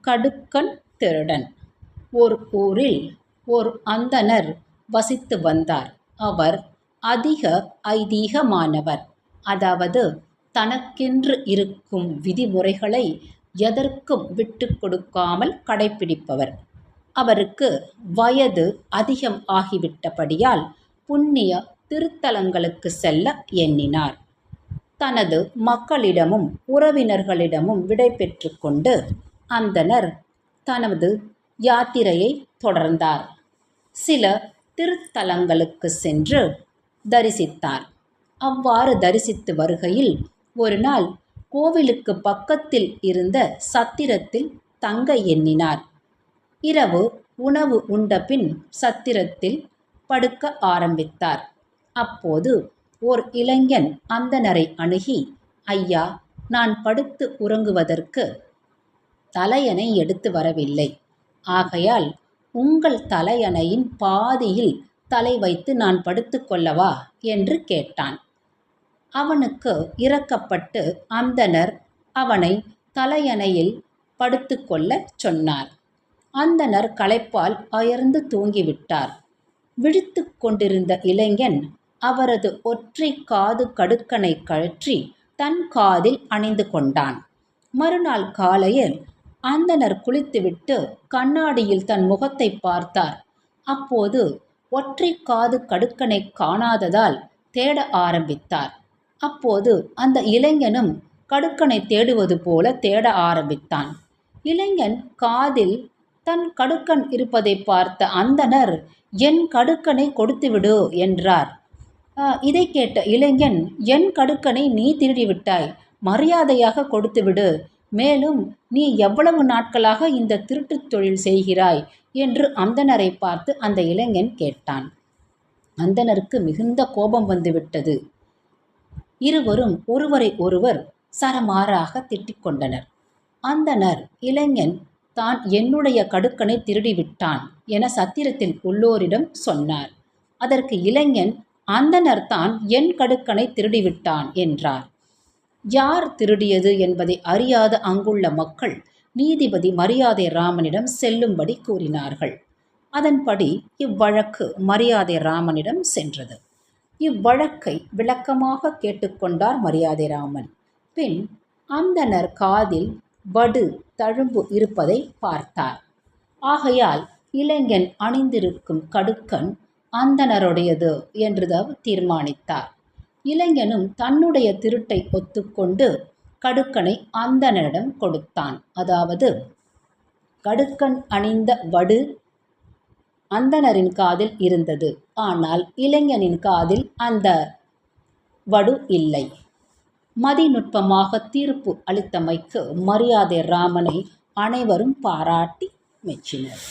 கடுக்கன் திருடன். ஓர் ஊரில் ஓர் அந்தணர் வசித்து வந்தார். அவர் அதிக ஐதீகமானவர். அதாவது தனக்கென்று இருக்கும் விதிமுறைகளை எதற்கும் விட்டு கொடுக்காமல் கடைப்பிடிப்பவர். அவருக்கு வயது அதிகம் ஆகிவிட்டபடியால் புண்ணிய திருத்தலங்களுக்கு செல்ல எண்ணினார். தனது மக்களிடமும் உறவினர்களிடமும் விடை பெற்று கொண்டு அந்தணர் தனது யாத்திரையை தொடர்ந்தார். சில திருத்தலங்களுக்கு சென்று தரிசித்தார். அவ்வாறு தரிசித்து வருகையில் ஒரு நாள் கோவிலுக்கு பக்கத்தில் இருந்த சத்திரத்தில் தங்க எண்ணினார். இரவு உணவு உண்டபின் சத்திரத்தில் படுக்க ஆரம்பித்தார். அப்போது ஓர் இளைஞன் அந்தணரை அணுகி, ஐயா, நான் படுத்து உறங்குவதற்கு தலையணை எடுத்து வரவில்லை. ஆகையால் உங்கள் தலையணையின் பாதியில் தலை வைத்து நான் படுத்து கொள்ளவா என்று கேட்டான். அவனுக்கு இரக்கப்பட்டு அந்தணர் அவனை தலையணையில் படுத்து கொள்ளச் சொன்னார். அந்தணர் களைப்பால் அயர்ந்து தூங்கிவிட்டார். விழித்து கொண்டிருந்த இளைஞன் அவரது ஒற்றை காது கடுக்கனை கழற்றி தன் காதில் அணிந்து கொண்டான். மறுநாள் காலையில் அந்தணர் குளித்துவிட்டு கண்ணாடியில் தன் முகத்தை பார்த்தார். அப்போது ஒற்றை காது கடுக்கனை காணாததால் தேட ஆரம்பித்தார். அப்போது அந்த இளைஞனும் கடுக்கனை தேடுவது போல தேட ஆரம்பித்தான். இளைஞன் காதில் தன் கடுக்கன் இருப்பதை பார்த்த அந்தணர், என் கடுக்கனை கொடுத்துவிடு என்றார். இதை கேட்ட இளைஞன், என் கடுக்கனை நீ திருடிவிட்டாய், மரியாதையாக கொடுத்துவிடு. மேலும் நீ எவ்வளவு நாட்களாக இந்த திருட்டுத் தொழில் செய்கிறாய் என்று அந்தணரை பார்த்து அந்த இளைஞன் கேட்டான். அந்தணருக்கு மிகுந்த கோபம் வந்துவிட்டது. இருவரும் ஒருவரை ஒருவர் சரமாறாக திட்டிக் கொண்டனர். அந்தணர், இளைஞன் தான் என்னுடைய கடுக்கனை திருடிவிட்டான் என சத்திரத்தில் உள்ளோரிடம் சொன்னார். அதற்கு இளைஞன், அந்தணர் தான் என் கடுக்கனை திருடிவிட்டான் என்றார். யார் திருடியது என்பதை அறியாத அங்குள்ள மக்கள் நீதிபதி மரியாதை ராமனிடம் செல்லும்படி கூறினார்கள். அதன்படி இவ்வழக்கு மரியாதை ராமனிடம் சென்றது. இவ்வழக்கை விளக்கமாக கேட்டுக்கொண்டார் மரியாதை ராமன். பின் அந்தணர் காதில் வடு தழும்பு இருப்பதை பார்த்தார். ஆகையால் இளைஞன் அணிந்திருக்கும் கடுக்கன் அந்தணருடையது என்று தீர்மானித்தார். இளைஞனும் தன்னுடைய திருட்டை ஒத்துக்கொண்டு கடுக்கனை அந்தணரிடம் கொடுத்தான். அதாவது கடுக்கன் அணிந்த வடு அந்தணரின் காதில் இருந்தது. ஆனால் இளைஞனின் காதில் அந்த வடு இல்லை. மதிநுட்பமாக தீர்ப்பு அளித்தமைக்கு மரியாதை ராமனை அனைவரும் பாராட்டி மெச்சினர்.